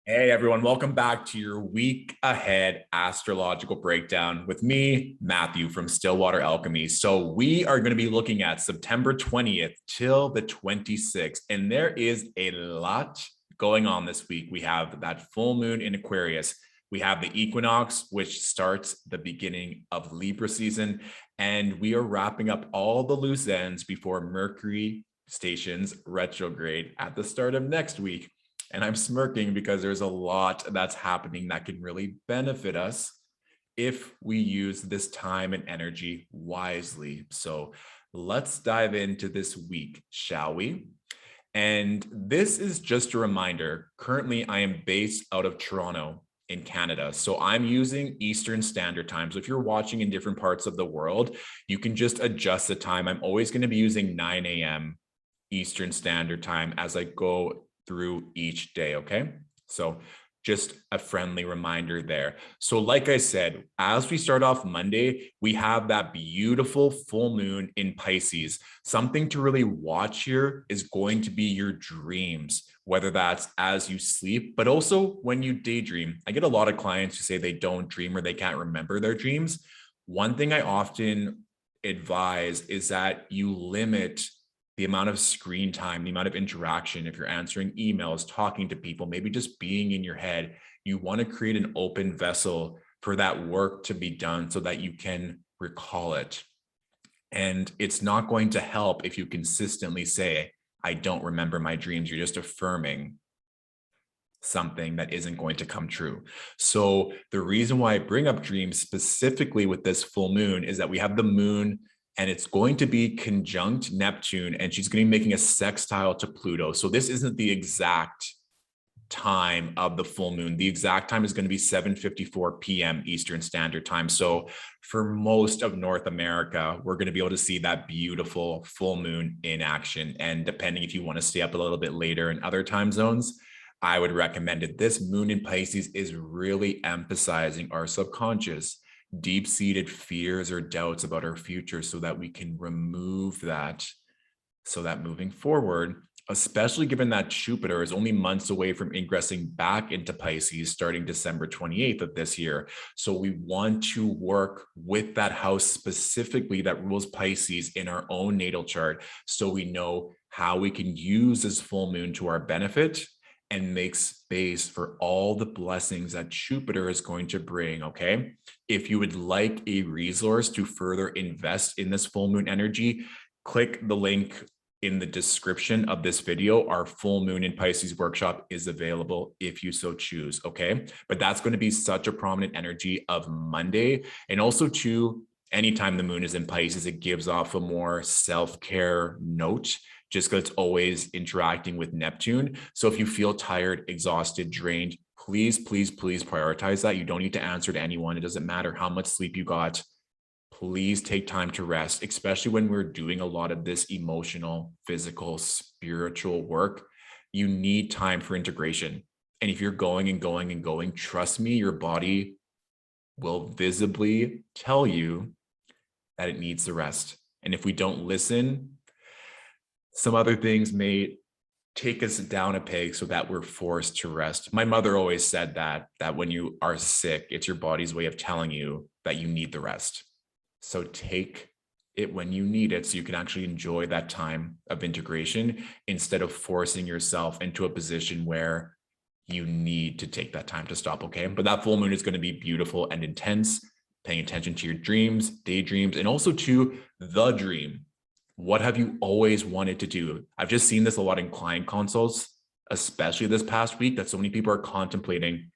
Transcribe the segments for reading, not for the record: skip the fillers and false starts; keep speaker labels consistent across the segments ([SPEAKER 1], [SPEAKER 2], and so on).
[SPEAKER 1] Hey everyone, welcome back to your week ahead astrological breakdown with me, Matthew from Stillwater Alchemy. So, we are going to be looking at September 20th till the 26th, and there is a lot going on this week. We have that full moon in Aquarius, we have the equinox, which starts the beginning of Libra season, and we are wrapping up all the loose ends before Mercury stations retrograde at the start of next week. And I'm smirking because there's a lot that's happening that can really benefit us if we use this time and energy wisely. So let's dive into this week, shall we? And this is just a reminder. Currently, I am based out of Toronto in Canada. So I'm using Eastern Standard Time. So if you're watching in different parts of the world, you can just adjust the time. I'm always going to be using 9 a.m. Eastern Standard Time as I go through each day. Okay. So just a friendly reminder there. So like I said, as we start off Monday, we have that beautiful full moon in Pisces. Something to really watch here is going to be your dreams, whether that's as you sleep, but also when you daydream. I get a lot of clients who say they don't dream or they can't remember their dreams. One thing I often advise is that you limit the amount of screen time, the amount of interaction, if you're answering emails, talking to people, maybe just being in your head. You want to create an open vessel for that work to be done so that you can recall it. And it's not going to help if you consistently say, I don't remember my dreams. You're just affirming something that isn't going to come true. So the reason why I bring up dreams specifically with this full moon is that we have the moon and it's going to be conjunct Neptune, and she's going to be making a sextile to Pluto. So this isn't the exact time of the full moon. The exact time is going to be 7:54 p.m. Eastern Standard Time. So for most of North America, we're going to be able to see that beautiful full moon in action. And depending if you want to stay up a little bit later in other time zones, I would recommend it. This moon in Pisces is really emphasizing our subconscious, deep-seated fears or doubts about our future so that we can remove that, so that moving forward, especially given that Jupiter is only months away from ingressing back into Pisces starting December 28th of this year. So we want to work with that house specifically that rules Pisces in our own natal chart so we know how we can use this full moon to our benefit and make space for all the blessings that Jupiter is going to bring, okay? If you would like a resource to further invest in this full moon energy, click the link in the description of this video. Our full moon in Pisces workshop is available if you so choose, okay? But that's going to be such a prominent energy of Monday. And also too, anytime the moon is in Pisces, it gives off a more self-care note, just because it's always interacting with Neptune. So if you feel tired, exhausted, drained, please, please, please prioritize that. You don't need to answer to anyone. It doesn't matter how much sleep you got. Please take time to rest, especially when we're doing a lot of this emotional, physical, spiritual work. You need time for integration. And if you're going and going and going, trust me, your body will visibly tell you that it needs the rest. And if we don't listen, some other things may take us down a peg so that we're forced to rest. My mother always said that when you are sick, it's your body's way of telling you that you need the rest. So take it when you need it so you can actually enjoy that time of integration instead of forcing yourself into a position where you need to take that time to stop, okay? But that full moon is going to be beautiful and intense, paying attention to your dreams, daydreams, and also to the dream. What have you always wanted to do? I've just seen this a lot in client consults, especially this past week, that so many people are contemplating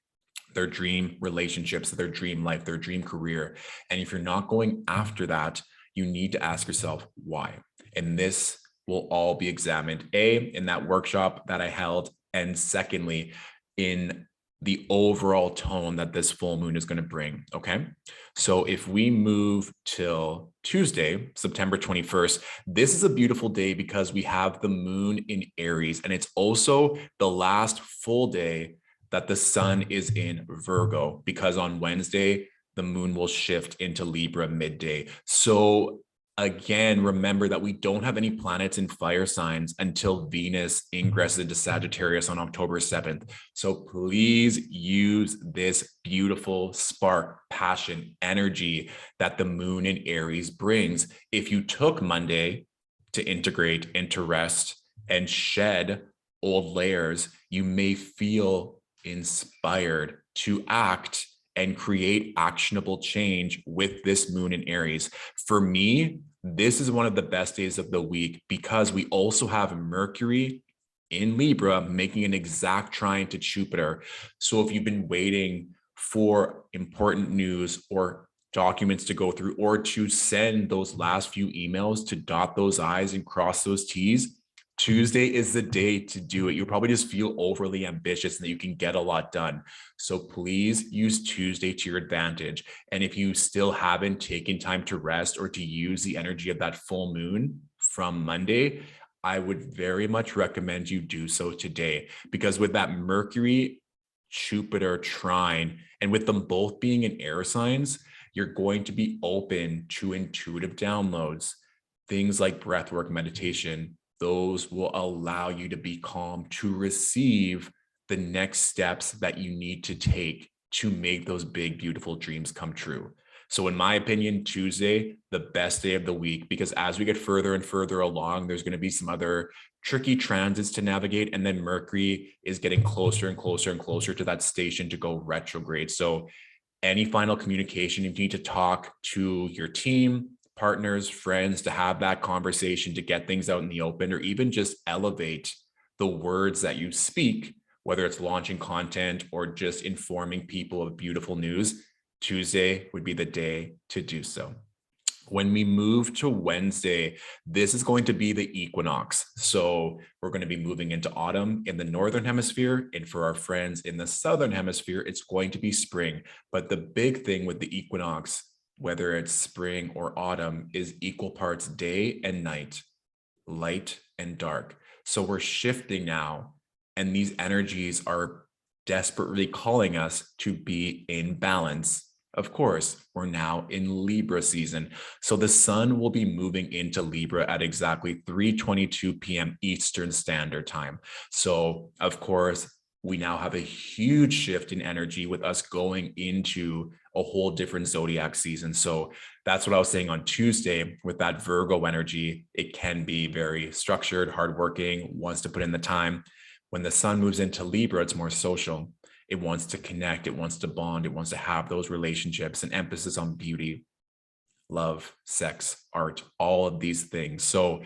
[SPEAKER 1] their dream relationships, their dream life, their dream career. And if you're not going after that, you need to ask yourself why. And this will all be examined, in that workshop that I held, and secondly, in the overall tone that this full moon is going to bring, okay? So if we move till Tuesday, September 21st, this is a beautiful day because we have the moon in Aries, and it's also the last full day that the sun is in Virgo, because on Wednesday, the moon will shift into Libra midday. So Again, remember that we don't have any planets in fire signs until Venus ingresses into Sagittarius on October 7th. So please use this beautiful spark, passion, energy that the moon in Aries brings. If you took Monday to integrate, into rest, and shed old layers, you may feel inspired to act and create actionable change with this moon in Aries. For me, this is one of the best days of the week because we also have Mercury in Libra making an exact trine to Jupiter. So if you've been waiting for important news or documents to go through, or to send those last few emails, to dot those I's and cross those T's, Tuesday is the day to do it. You'll probably just feel overly ambitious and that you can get a lot done. So please use Tuesday to your advantage. And if you still haven't taken time to rest or to use the energy of that full moon from Monday, I would very much recommend you do so today, because with that Mercury Jupiter trine and with them both being in air signs, you're going to be open to intuitive downloads, things like breathwork, meditation. Those will allow you to be calm, to receive the next steps that you need to take to make those big, beautiful dreams come true. So in my opinion, Tuesday, the best day of the week, because as we get further and further along, there's going to be some other tricky transits to navigate. And then Mercury is getting closer and closer and closer to that station to go retrograde. So any final communication, you need to talk to your team, partners, friends, to have that conversation, to get things out in the open, or even just elevate the words that you speak, whether it's launching content or just informing people of beautiful news. Tuesday would be the day to do so. When we move to Wednesday, this is going to be the equinox. So we're going to be moving into autumn in the northern hemisphere. And for our friends in the southern hemisphere, it's going to be spring. But the big thing with the equinox, whether it's spring or autumn, is equal parts day and night, light and dark. So we're shifting now, and these energies are desperately calling us to be in balance. Of course, we're now in Libra season. So the sun will be moving into Libra at exactly 3:22 p.m. Eastern Standard Time. So of course, we now have a huge shift in energy with us going into a whole different zodiac season. So that's what I was saying on Tuesday with that Virgo energy. It can be very structured, hardworking, wants to put in the time. When the sun moves into Libra, it's more social. It wants to connect. It wants to bond. It wants to have those relationships, and emphasis on beauty, love, sex, art, all of these things. So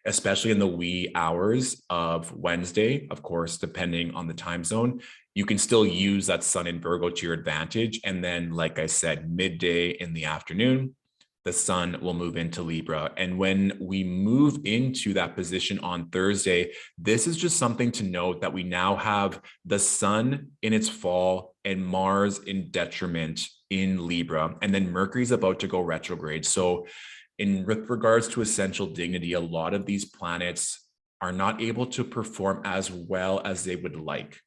[SPEAKER 1] especially in the wee hours of Wednesday, of course, depending on the time zone, you can still use that sun in Virgo to your advantage. And then, like I said, midday in the afternoon, the sun will move into Libra. And when we move into that position on Thursday, this is just something to note, that we now have the sun in its fall and Mars in detriment in Libra. And then Mercury's about to go retrograde. So with regards to essential dignity, a lot of these planets are not able to perform as well as they would like.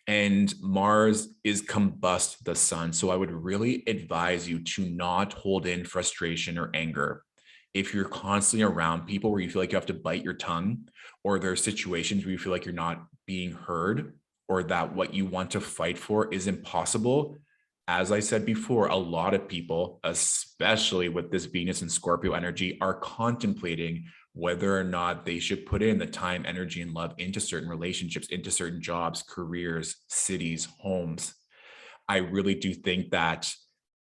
[SPEAKER 1] And Mars is combust the sun. So I would really advise you to not hold in frustration or anger. If you're constantly around people where you feel like you have to bite your tongue, or there are situations where you feel like you're not being heard, or that what you want to fight for is impossible, as I said before, a lot of people, especially with this Venus and Scorpio energy, are contemplating whether or not they should put in the time, energy, and love into certain relationships, into certain jobs, careers, cities, homes. I really do think that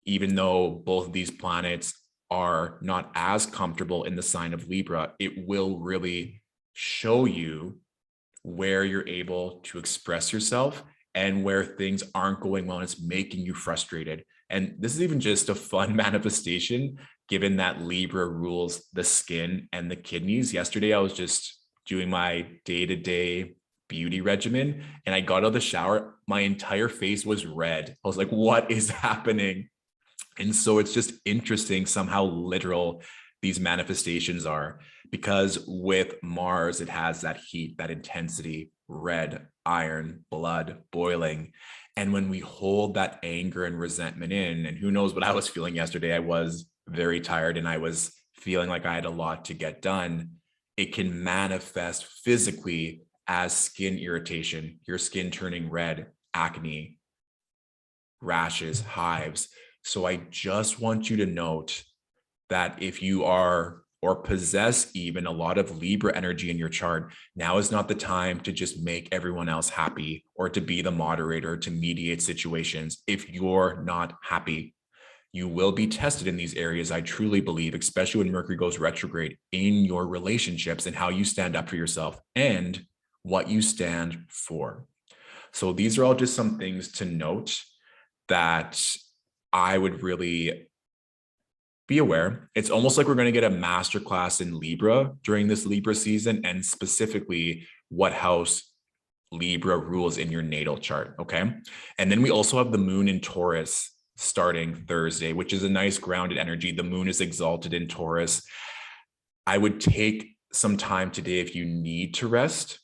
[SPEAKER 1] even though both of these planets are not as comfortable in the sign of Libra, it will really show you where you're able to express yourself and where things aren't going well and it's making you frustrated. And this is even just a fun manifestation, given that Libra rules the skin and the kidneys. Yesterday, I was just doing my day-to-day beauty regimen, and I got out of the shower. My entire face was red. I was like, what is happening? And so it's just interesting somehow literal these manifestations are, because with Mars, it has that heat, that intensity, red, iron, blood, boiling. And when we hold that anger and resentment in, and who knows what I was feeling yesterday, I was very tired and I was feeling like I had a lot to get done, it can manifest physically as skin irritation, your skin turning red, acne, rashes, hives. So I just want you to note that if you are or possess even a lot of Libra energy in your chart, now is not the time to just make everyone else happy or to be the moderator to mediate situations if you're not happy. You will be tested in these areas, I truly believe, especially when Mercury goes retrograde, in your relationships and how you stand up for yourself and what you stand for. So these are all just some things to note that I would really be aware. It's almost like we're going to get a masterclass in Libra during this Libra season, and specifically what house Libra rules in your natal chart. Okay. And then we also have the moon in Taurus starting Thursday, which is a nice grounded energy. The moon is exalted in Taurus. I would take some time today if you need to rest.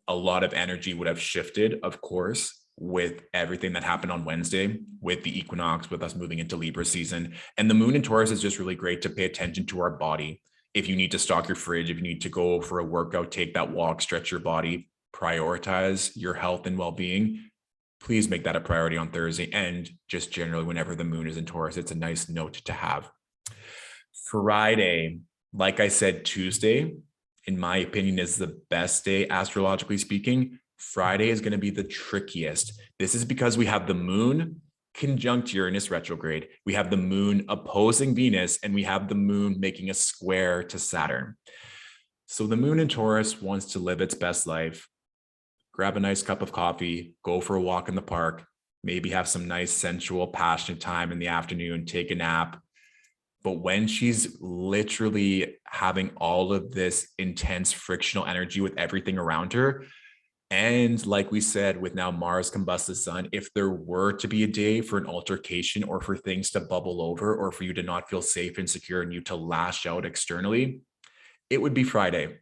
[SPEAKER 1] A lot of energy would have shifted, of course, with everything that happened on Wednesday, with the equinox, with us moving into Libra season. And the moon in Taurus is just really great to pay attention to our body. If you need to stock your fridge, if you need to go for a workout, take that walk, stretch your body, prioritize your health and well-being, please make that a priority on Thursday. And just generally, whenever the moon is in Taurus, it's a nice note to have. Friday, like I said, Tuesday, in my opinion, is the best day, astrologically speaking. Friday is going to be the trickiest. This is because we have the moon conjunct Uranus retrograde. We have the moon opposing Venus, and we have the moon making a square to Saturn. So the moon in Taurus wants to live its best life. Grab a nice cup of coffee, go for a walk in the park, maybe have some nice sensual, passionate time in the afternoon, take a nap. But when she's literally having all of this intense frictional energy with everything around her, and like we said, with now Mars combust the sun, if there were to be a day for an altercation or for things to bubble over or for you to not feel safe and secure and you to lash out externally, it would be Friday.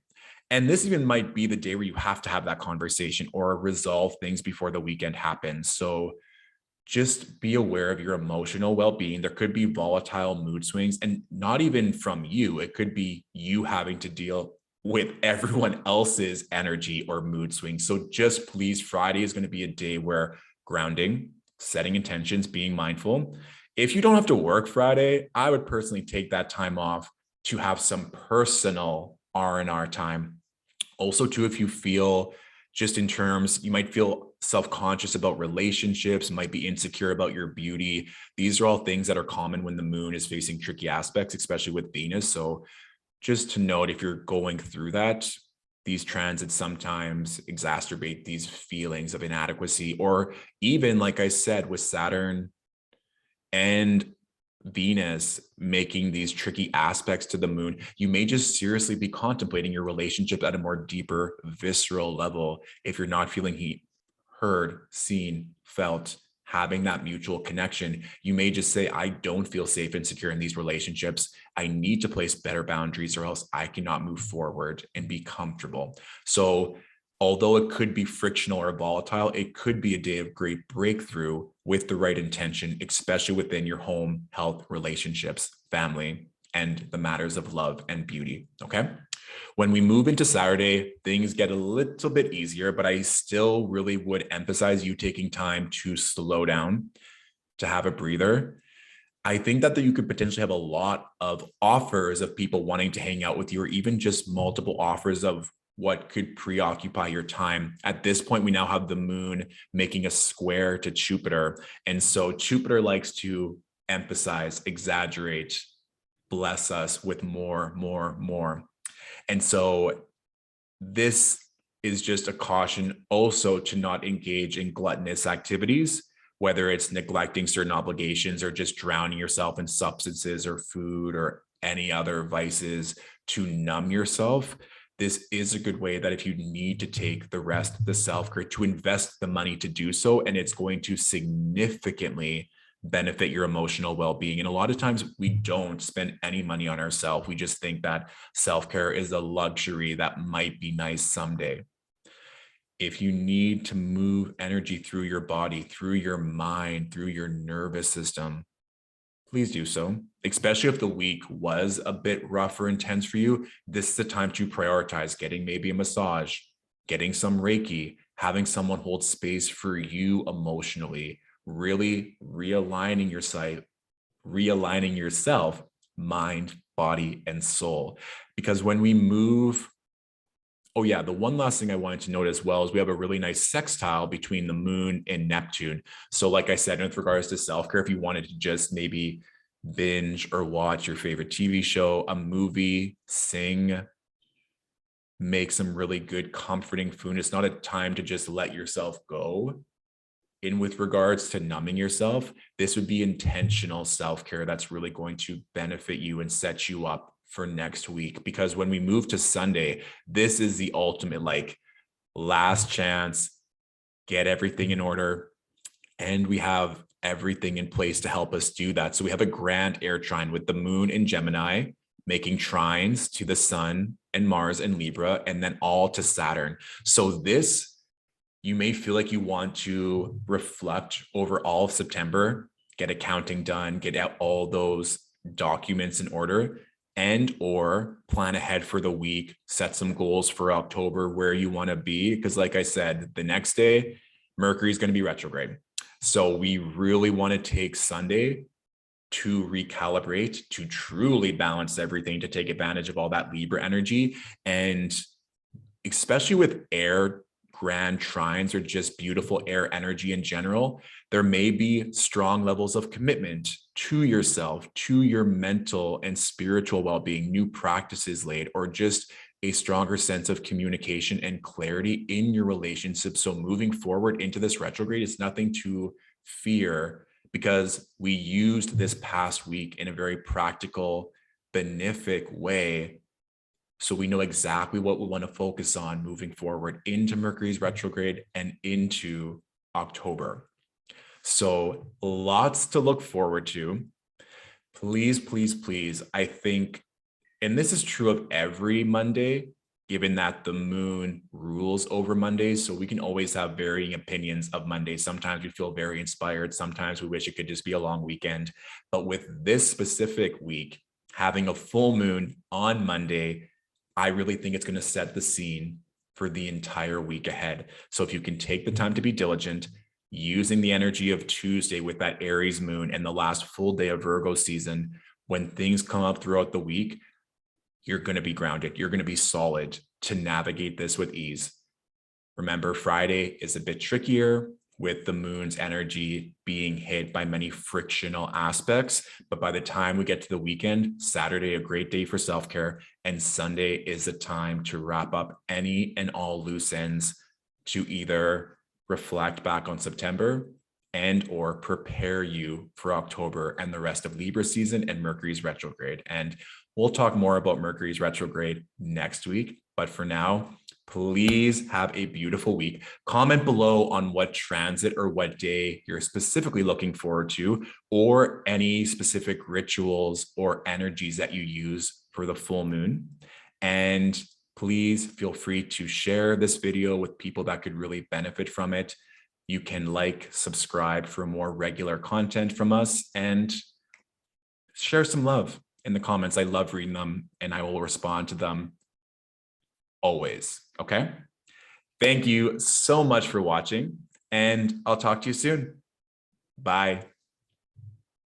[SPEAKER 1] And this even might be the day where you have to have that conversation or resolve things before the weekend happens. So just be aware of your emotional well-being. There could be volatile mood swings, and not even from you. It could be you having to deal with everyone else's energy or mood swings. So just please, Friday is going to be a day where grounding, setting intentions, being mindful. If you don't have to work Friday, I would personally take that time off to have some personal R&R time. Also, too, if you feel just in terms, you might feel self-conscious about relationships, might be insecure about your beauty. These are all things that are common when the moon is facing tricky aspects, especially with Venus. So just to note, if you're going through that, these transits sometimes exacerbate these feelings of inadequacy, or even, like I said, with Saturn and Venus making these tricky aspects to the moon, you may just seriously be contemplating your relationship at a more deeper, visceral level if you're not feeling heard, seen, felt, having that mutual connection. You may just say, I don't feel safe and secure in these relationships. I need to place better boundaries or else I cannot move forward and be comfortable. So although it could be frictional or volatile, it could be a day of great breakthrough with the right intention, especially within your home, health, relationships, family, and the matters of love and beauty. Okay. When we move into Saturday, things get a little bit easier, but I still really would emphasize you taking time to slow down, to have a breather. I think that you could potentially have a lot of offers of people wanting to hang out with you, or even just multiple offers of what could preoccupy your time. At this point, we now have the moon making a square to Jupiter. And so Jupiter likes to emphasize, exaggerate, bless us with more, more, more. And so this is just a caution also to not engage in gluttonous activities, whether it's neglecting certain obligations or just drowning yourself in substances or food or any other vices to numb yourself. This is a good way that if you need to take the rest, the self-care, to invest the money to do so, and it's going to significantly benefit your emotional well-being. And a lot of times we don't spend any money on ourselves. We just think that self-care is a luxury that might be nice someday. If you need to move energy through your body, through your mind, through your nervous system, please do so. Especially if the week was a bit rough or intense for you, this is the time to prioritize getting maybe a massage, getting some Reiki, having someone hold space for you emotionally, really realigning yourself, mind, body, and soul. Because when we move, oh yeah, the one last thing I wanted to note as well is we have a really nice sextile between the moon and Neptune. So like I said, with regards to self-care, if you wanted to just maybe binge or watch your favorite TV show, a movie, sing, make some really good comforting food. It's not a time to just let yourself go. In with regards to numbing yourself, this would be intentional self-care that's really going to benefit you and set you up for next week. Because when we move to Sunday, this is the ultimate like last chance, get everything in order. And we have everything in place to help us do that. So we have a grand air trine with the moon in Gemini, making trines to the sun and Mars and Libra, and then all to Saturn. So this, you may feel like you want to reflect over all of September, get accounting done, get out all those documents in order, and or plan ahead for the week, set some goals for October where you want to be. Because like I said, the next day, Mercury is going to be retrograde. So we really want to take Sunday to recalibrate, to truly balance everything, to take advantage of all that Libra energy. And especially with air grand trines or just beautiful air energy in general, there may be strong levels of commitment to yourself, to your mental and spiritual well-being, new practices laid, or just a stronger sense of communication and clarity in your relationship. So moving forward into this retrograde is nothing to fear, because we used this past week in a very practical, benefic way. So we know exactly what we want to focus on moving forward into Mercury's retrograde and into October. So lots to look forward to. Please, please, please. I think, and this is true of every Monday, given that the moon rules over Mondays. So we can always have varying opinions of Mondays. Sometimes we feel very inspired. Sometimes we wish it could just be a long weekend. But with this specific week, having a full moon on Monday, I really think it's going to set the scene for the entire week ahead. So if you can take the time to be diligent, using the energy of Tuesday with that Aries moon and the last full day of Virgo season, when things come up throughout the week, you're going to be grounded. You're going to be solid to navigate this with ease. Remember, Friday is a bit trickier with the moon's energy being hit by many frictional aspects. But by the time we get to the weekend, Saturday, a great day for self-care, and Sunday is a time to wrap up any and all loose ends to either reflect back on September and or prepare you for October and the rest of Libra season and Mercury's retrograde. And we'll talk more about Mercury's retrograde next week. But for now, please have a beautiful week. Comment below on what transit or what day you're specifically looking forward to, or any specific rituals or energies that you use for the full moon. And please feel free to share this video with people that could really benefit from it. You can like, subscribe for more regular content from us, and share some love in the comments. I love reading them and I will respond to them always. Okay. Thank you so much for watching, and I'll talk to you soon. Bye.